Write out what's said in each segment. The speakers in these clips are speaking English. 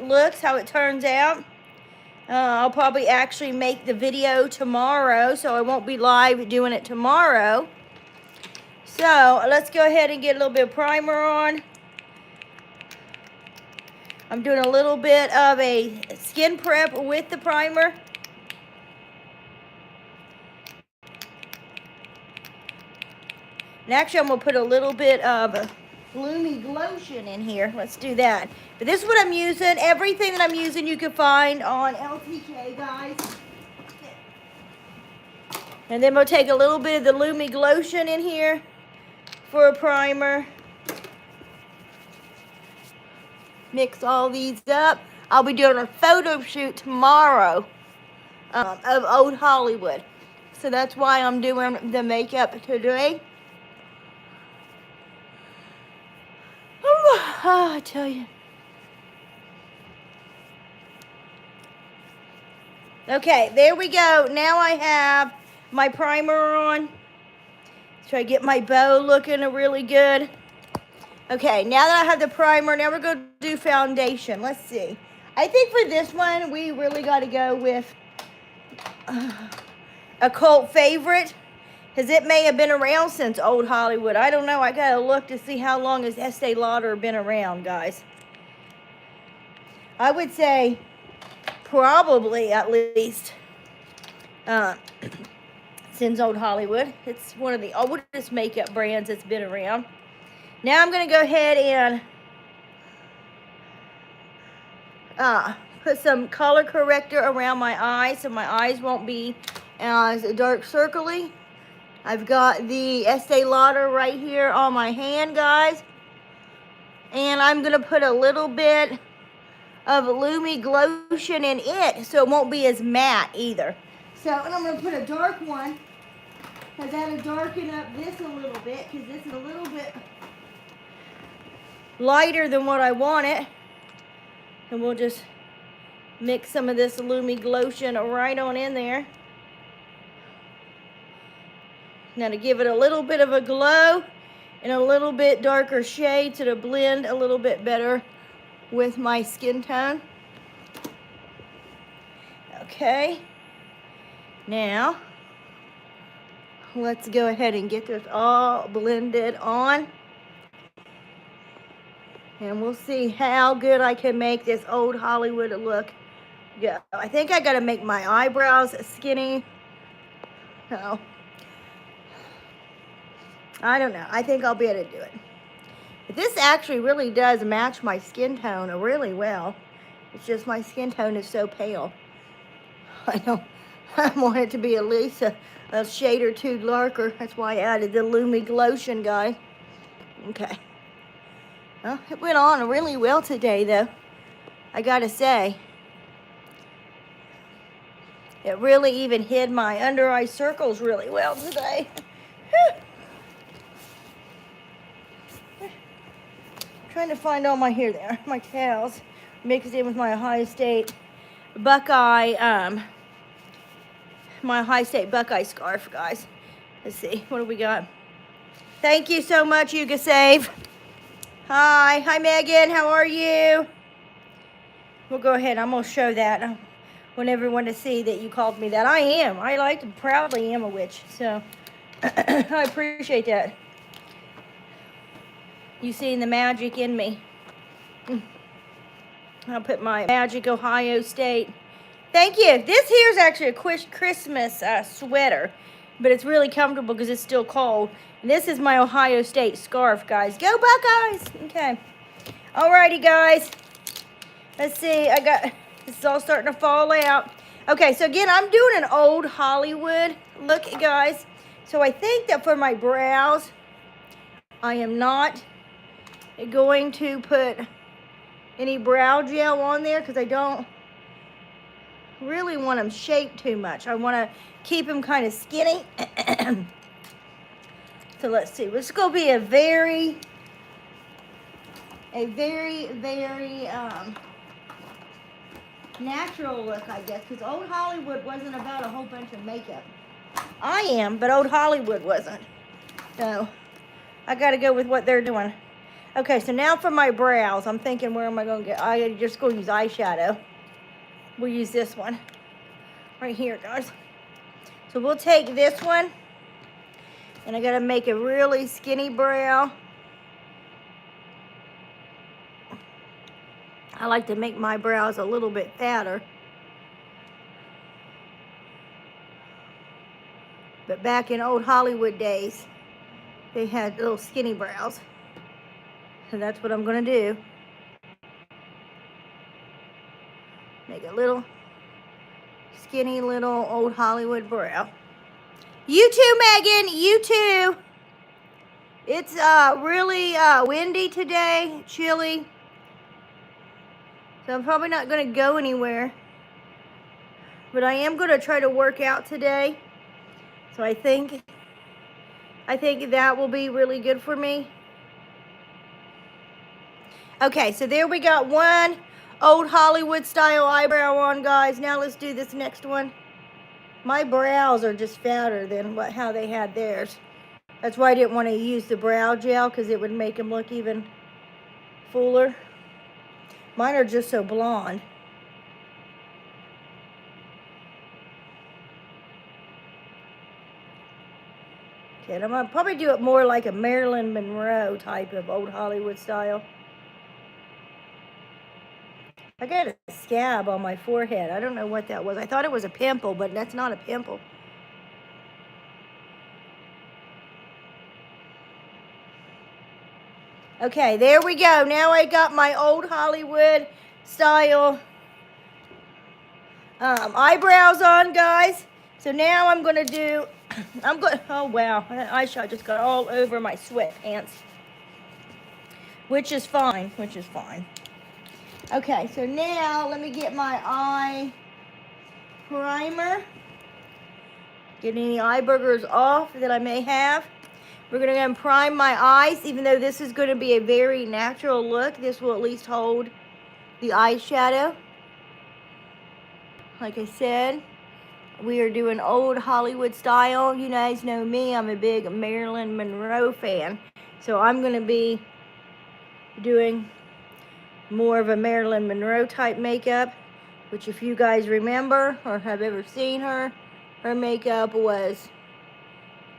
it looks, how it turns out. I'll probably actually make the video tomorrow, so I won't be live doing it tomorrow. So let's go ahead and get a little bit of primer on. I'm doing a little bit of a skin prep with the primer. And actually, I'm going to put a little bit of Lumi Glotion in here. Let's do that. But this is what I'm using. Everything that I'm using you can find on LTK, guys. And then we'll take a little bit of the Lumi Glotion in here for a primer. Mix all these up. I'll be doing a photo shoot tomorrow of Old Hollywood. So that's why I'm doing the makeup today. Oh, I tell you. Okay, there we go. Now I have my primer on. Try to get my bow looking really good. Okay, now that I have the primer, now we're going to do foundation. Let's see. I think for this one, we really got to go with a cult favorite. Because it may have been around since Old Hollywood. I don't know. I got to look to see how long has Estee Lauder been around, guys. I would say probably at least since Old Hollywood. It's one of the oldest makeup brands that's been around. Now I'm going to go ahead and put some color corrector around my eyes so my eyes won't be as dark circly. I've got the Estee Lauder right here on my hand, guys. And I'm going to put a little bit of Lumi Glotion in it so it won't be as matte either. So, and I'm going to put a dark one because that'll darken up this a little bit because this is a little bit lighter than what I want it. And we'll just mix some of this Lumi Glotion right on in there. Now to give it a little bit of a glow and a little bit darker shade so to blend a little bit better with my skin tone. Okay. Now, let's go ahead and get this all blended on. And we'll see how good I can make this Old Hollywood look go. I think I got to make my eyebrows skinny. No. I don't know. I think I'll be able to do it. But this actually really does match my skin tone really well. It's just my skin tone is so pale. I want it to be at least a shade or two darker. That's why I added the Lumi Glotion, guys. Okay. Well, it went on really well today, though. I gotta say. It really even hid my under eye circles really well today. Trying to find all my hair there, my towels, mixed in with my Ohio State Buckeye, my Ohio State Buckeye scarf, guys. Let's see, what do we got? Thank you so much, Yuga Save. Hi Megan, how are you? We'll go ahead, I'm gonna show that. I want everyone to see that you called me that. I am, I like to proudly am a witch, so I appreciate that. You seeing the magic in me. I'll put my Magic Ohio State. Thank you. This here is actually a Christmas sweater, but it's really comfortable because it's still cold. And this is my Ohio State scarf, guys. Go Buckeyes! Okay. Alrighty, guys. Let's see. This is all starting to fall out. Okay, so again, I'm doing an Old Hollywood look, guys. So I think that for my brows, I am not going to put any brow gel on there because I don't really want them shaped too much. I want to keep them kind of skinny. So let's see. This is going to be a very natural look, I guess, because Old Hollywood wasn't about a whole bunch of makeup. I am, but Old Hollywood wasn't. So I got to go with what they're doing. Okay, so now for my brows. I'm thinking, where am I going to get? I just going to use eyeshadow. We'll use this one right here, guys. So we'll take this one, and I got to make a really skinny brow. I like to make my brows a little bit fatter. But back in old Hollywood days, they had little skinny brows. So that's what I'm going to do. Make a little skinny little old Hollywood brow. You too, Megan. You too. It's really windy today, chilly. So I'm probably not going to go anywhere. But I am going to try to work out today. So I think that will be really good for me. Okay, so there we got one old Hollywood style eyebrow on, guys. Now let's do this next one. My brows are just fatter than how they had theirs. That's why I didn't want to use the brow gel, because it would make them look even fuller. Mine are just so blonde. Okay, and I'm going to probably do it more like a Marilyn Monroe type of old Hollywood style. I got a scab on my forehead. I don't know what that was. I thought it was a pimple, but that's not a pimple. Okay, there we go. Now I got my old Hollywood style eyebrows on, guys. So now I'm going to do, oh wow, that eyeshadow just got all over my sweatpants. Which is fine. Okay, so now let me get my eye primer. Get any eye boogers off that I may have. We're going to go and prime my eyes. Even though this is going to be a very natural look, this will at least hold the eyeshadow. Like I said, we are doing old Hollywood style. You guys know me. I'm a big Marilyn Monroe fan. So I'm going to be doing more of a Marilyn Monroe type makeup, which if you guys remember or have ever seen her makeup was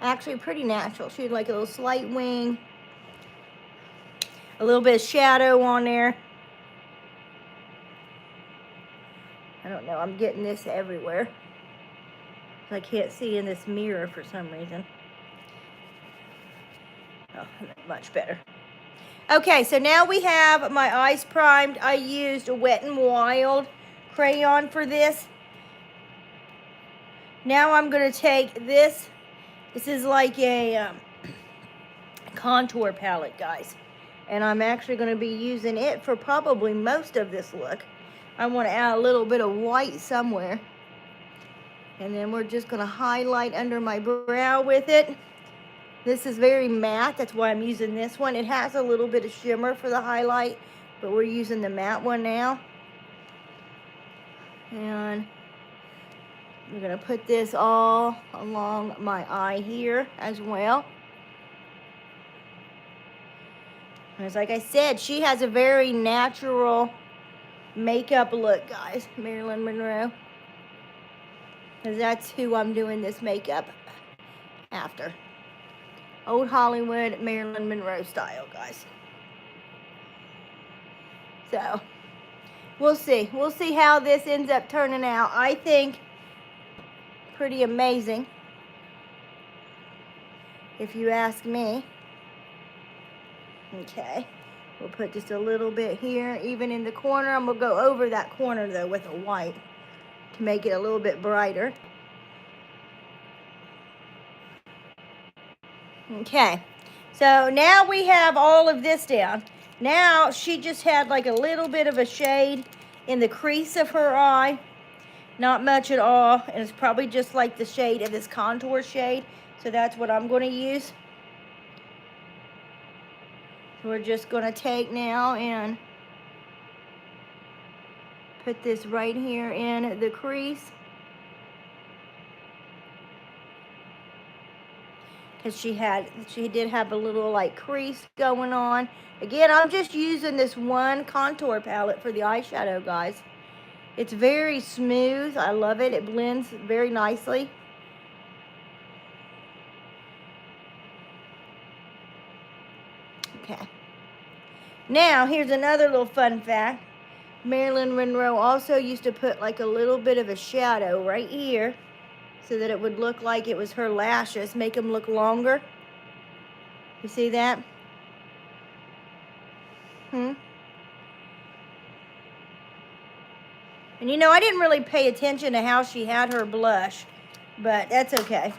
actually pretty natural. She had like a little slight wing, a little bit of shadow on there. I don't know, I'm getting this everywhere. I can't see in this mirror for some reason. Oh, much better. Okay, so now we have my eyes primed. I used a Wet n Wild crayon for this. Now I'm going to take this. This is like a contour palette, guys. And I'm actually going to be using it for probably most of this look. I want to add a little bit of white somewhere. And then we're just going to highlight under my brow with it. This is very matte. That's why I'm using this one. It has a little bit of shimmer for the highlight, but we're using the matte one now. And we're going to put this all along my eye here as well. As like I said, she has a very natural makeup look, guys. Marilyn Monroe. Because that's who I'm doing this makeup after. Old Hollywood Marilyn Monroe style, guys. So, we'll see. We'll see how this ends up turning out. I think pretty amazing, if you ask me. Okay. We'll put just a little bit here, even in the corner. I'm going to go over that corner, though, with a white to make it a little bit brighter. Okay. So now we have all of this down. Now she just had like a little bit of a shade in the crease of her eye. Not much at all. And it's probably just like the shade of this contour shade. So that's what I'm going to use. We're just going to take now and put this right here in the crease. because she did have a little like crease going on. Again, I'm just using this one contour palette for the eyeshadow, guys. It's very smooth. I love it. It blends very nicely. Okay. Now, here's another little fun fact. Marilyn Monroe also used to put like a little bit of a shadow right here so that it would look like it was her lashes, make them look longer. You see that? And you know, I didn't really pay attention to how she had her blush, but that's okay.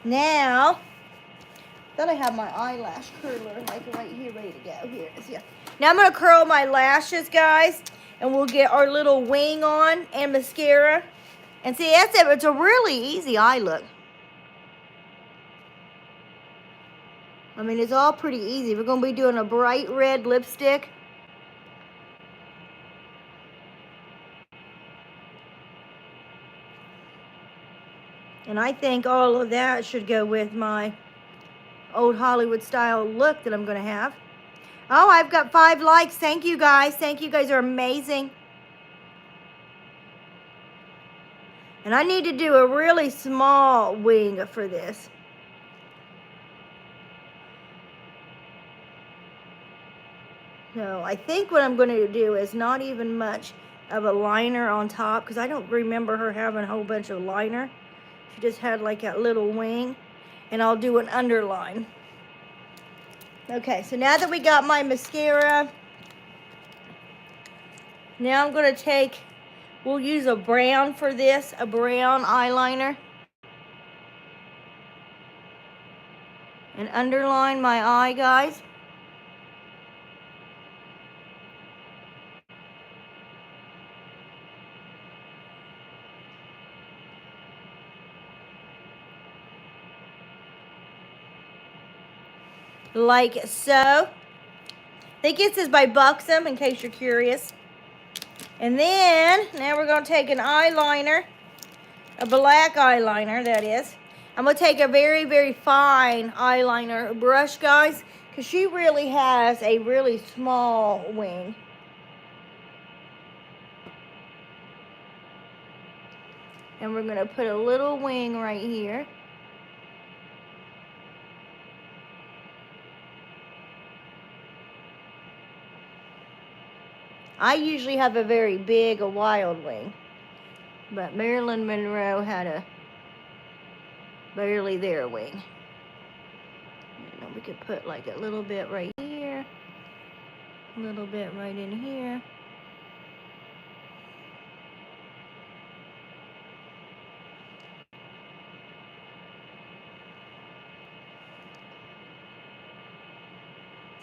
Now, I thought I had my eyelash curler like right here ready to go. Here it is, yeah. Now I'm gonna curl my lashes, guys, and we'll get our little wing on and mascara. And see, that's it. It's a really easy eye look. I mean, it's all pretty easy. We're gonna be doing a bright red lipstick. And I think all of that should go with my old Hollywood style look that I'm gonna have. Oh, I've got 5 likes. Thank you guys. Thank you guys are amazing. And I need to do a really small wing for this. So I think what I'm going to do is not even much of a liner on top, because I don't remember her having a whole bunch of liner. She just had like a little wing. And I'll do an underline. Okay, so now that we got my mascara, now I'm going to take, we'll use a brown for this, a brown eyeliner. And underline my eye, guys. Like so. I think this is by Buxom, in case you're curious. And then, now we're going to take an eyeliner, a black eyeliner, that is. I'm going to take a very, very fine eyeliner brush, guys, because she really has a really small wing. And we're going to put a little wing right here. I usually have a very big, a wild wing. But Marilyn Monroe had a barely there wing. And we could put like a little bit right here. A little bit right in here.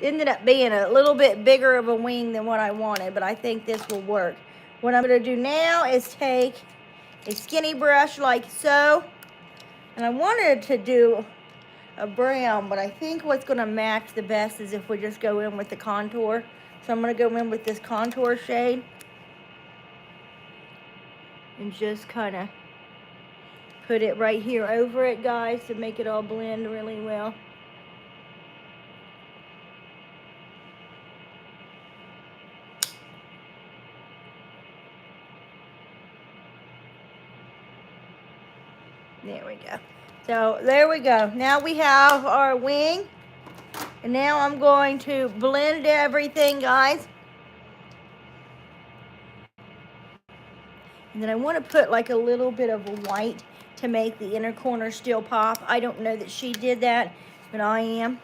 It ended up being a little bit bigger of a wing than what I wanted, but I think this will work. What I'm going to do now is take a skinny brush like so. And I wanted to do a brown, but I think what's going to match the best is if we just go in with the contour. So I'm going to go in with this contour shade. And just kind of put it right here over it, guys, to make it all blend really well. There we go. So there we go. Now we have our wing. And now I'm going to blend everything, guys. And then I want to put like a little bit of white to make the inner corner still pop. I don't know that she did that, but I am.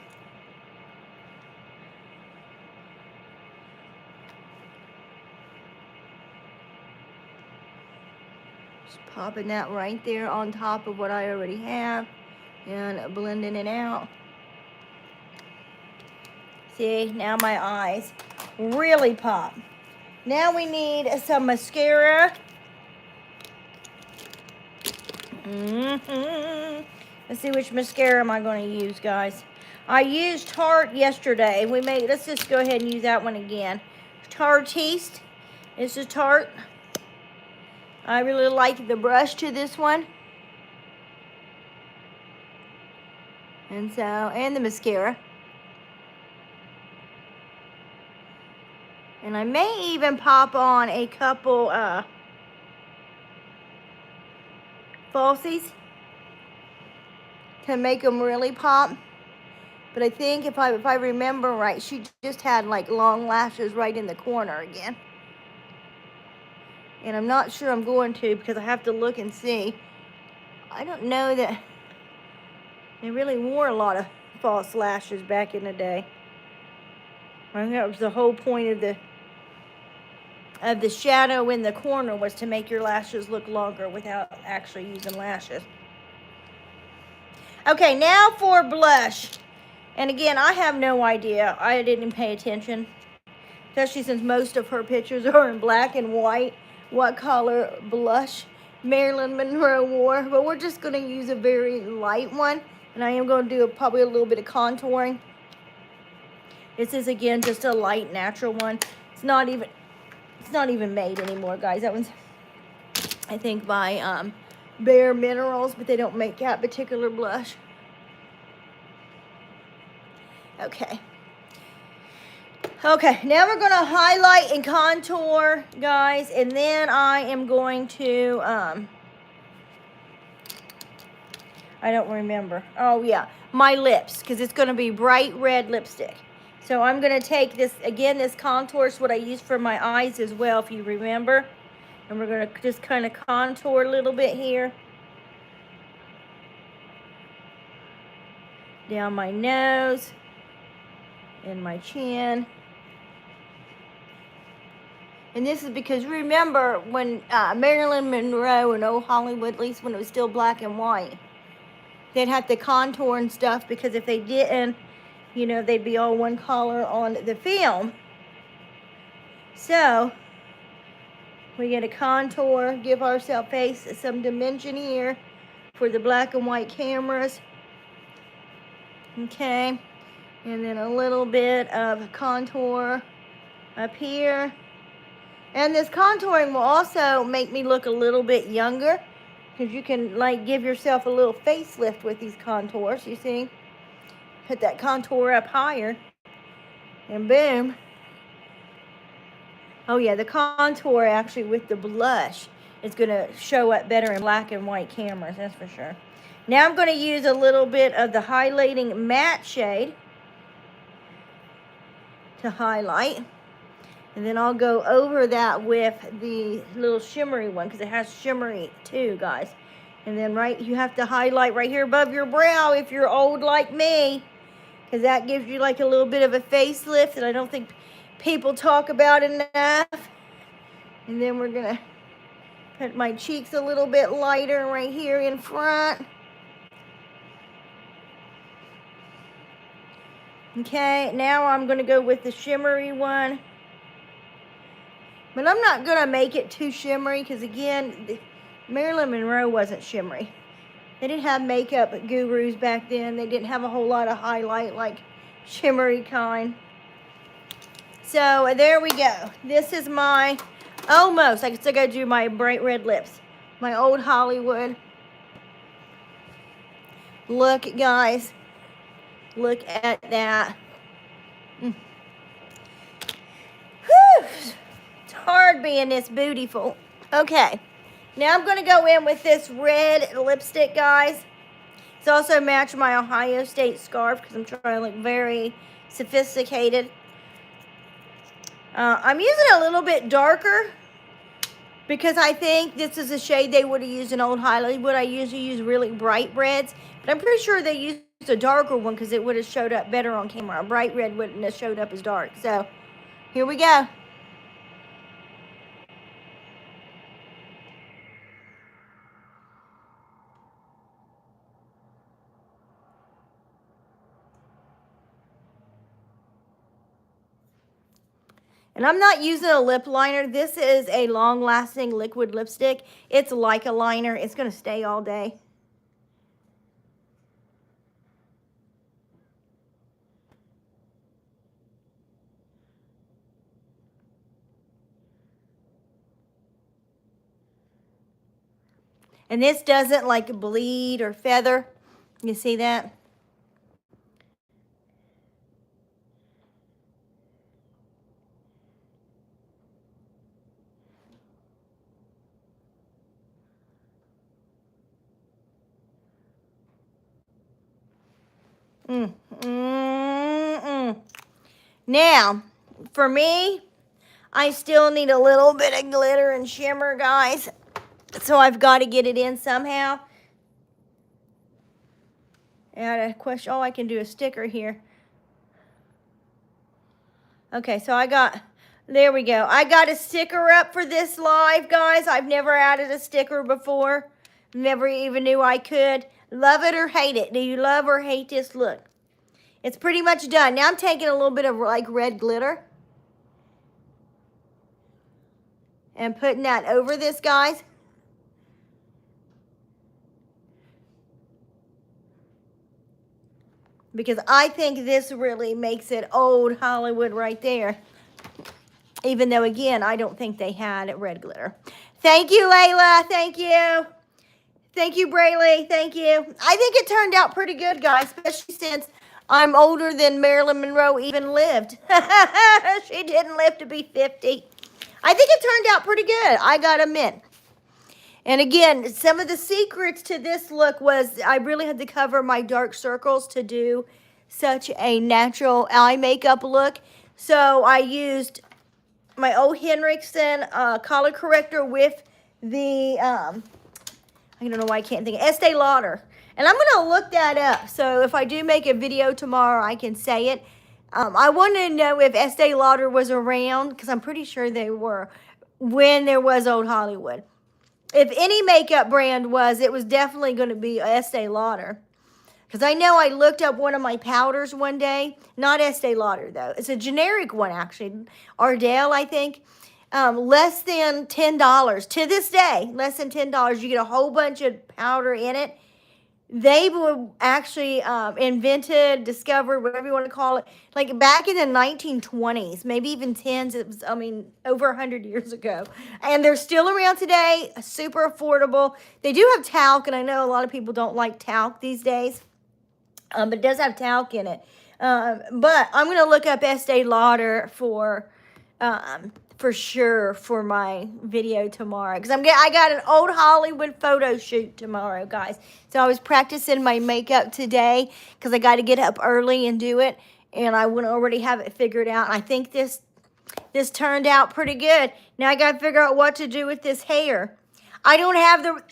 Popping that right there on top of what I already have and blending it out. See, now my eyes really pop. Now we need some mascara. Let's see which mascara am I going to use, guys. I used Tarte yesterday. Let's just go ahead and use that one again. Tarteiste. This is Tarte. I really like the brush to this one. And so, and the mascara. And I may even pop on a couple falsies to make them really pop. But I think if I remember right, she just had like long lashes right in the corner again. And I'm not sure I'm going to, because I have to look and see. I don't know that they really wore a lot of false lashes back in the day. I think that was the whole point of the shadow in the corner, was to make your lashes look longer without actually using lashes. Okay, now for blush. And again, I have no idea. I didn't pay attention, especially since most of her pictures are in black and white, what color blush Marilyn Monroe wore. But we're just going to use a very light one. And I am going to do probably a little bit of contouring. This is, again, just a light, natural one. It's not even made anymore, guys. That one's, I think, by Bare Minerals, but they don't make that particular blush. Okay. Okay, now we're going to highlight and contour, guys, and then I am going to, I don't remember. Oh, yeah, my lips, because it's going to be bright red lipstick. So I'm going to take this, again, this contour is what I use for my eyes as well, if you remember. And we're going to just kind of contour a little bit here. Down my nose and my chin. And this is because, remember, when Marilyn Monroe and old Hollywood, at least when it was still black and white, they'd have to contour and stuff, because if they didn't, you know, they'd be all one color on the film. So we get a contour, give ourselves face some dimension here for the black and white cameras. Okay, and then a little bit of contour up here. And this contouring will also make me look a little bit younger, because you can like give yourself a little facelift with these contours, you see? Put that contour up higher, and boom. Oh yeah, the contour actually with the blush is going to show up better in black and white cameras, that's for sure. Now I'm going to use a little bit of the highlighting matte shade to highlight. And then I'll go over that with the little shimmery one, because it has shimmery too, guys. And then you have to highlight right here above your brow if you're old like me, because that gives you like a little bit of a facelift that I don't think people talk about enough. And then we're going to put my cheeks a little bit lighter right here in front. Okay, now I'm going to go with the shimmery one. But I'm not going to make it too shimmery, because, again, Marilyn Monroe wasn't shimmery. They didn't have makeup gurus back then. They didn't have a whole lot of highlight like shimmery kind. So there we go. This is my, almost, I still got to do my bright red lips. My old Hollywood. Look, guys. Look at that. Whew. It's hard being this beautiful. Okay. Now I'm going to go in with this red lipstick, guys. It's also matched my Ohio State scarf, because I'm trying to look very sophisticated. I'm using a little bit darker, because I think this is a shade they would have used in old Hollywood. I usually use really bright reds, but I'm pretty sure they used a darker one, because it would have showed up better on camera. A bright red wouldn't have showed up as dark. So here we go. And I'm not using a lip liner. This is a long-lasting liquid lipstick. It's like a liner. It's going to stay all day. And this doesn't like bleed or feather. You see that? Now, for me, I still need a little bit of glitter and shimmer, guys. So I've got to get it in somehow. And a question, oh, I can do a sticker here. Okay, so there we go. I got a sticker up for this live, guys. I've never added a sticker before. Never even knew I could. Love it or hate it. Do you love or hate this look? It's pretty much done. Now I'm taking a little bit of like red glitter and putting that over this, guys. Because I think this really makes it old Hollywood right there. Even though, again, I don't think they had red glitter. Thank you, Layla. Thank you. Thank you, Brayley. Thank you. I think it turned out pretty good, guys, especially since I'm older than Marilyn Monroe even lived. She didn't live to be 50. I think it turned out pretty good. I got to admit. And again, some of the secrets to this look was I really had to cover my dark circles to do such a natural eye makeup look. So I used my O. Henriksen color corrector with the, I don't know why I can't think, Estee Lauder. And I'm going to look that up. So if I do make a video tomorrow, I can say it. I wanted to know if Estee Lauder was around, because I'm pretty sure they were, when there was Old Hollywood. If any makeup brand was, it was definitely going to be Estee Lauder. Because I know I looked up one of my powders one day. Not Estee Lauder, though. It's a generic one, actually. Ardell, I think. Less than $10. To this day, less than $10. You get a whole bunch of powder in it. They were actually invented, discovered, whatever you want to call it, like back in the 1920s, maybe even 10s. It was, I mean, over 100 years ago. And they're still around today, super affordable. They do have talc, and I know a lot of people don't like talc these days, but it does have talc in it. But I'm going to look up Estee Lauder for sure for my video tomorrow, because I got an Old Hollywood photo shoot tomorrow, guys. So I was practicing my makeup today because I got to get up early and do it, and I would already have it figured out. And I think this turned out pretty good. Now I got to figure out what to do with this hair. I don't have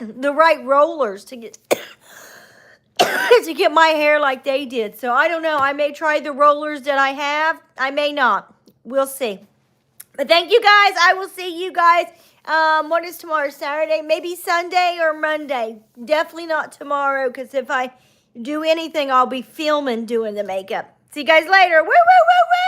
the right rollers to get to get my hair like they did. So I don't know. I may try the rollers that I have. I may not. We'll see. But thank you, guys. I will see you guys. What is tomorrow? Saturday? Maybe Sunday or Monday. Definitely not tomorrow, because if I do anything, I'll be filming doing the makeup. See you guys later. Woo, woo, woo, woo.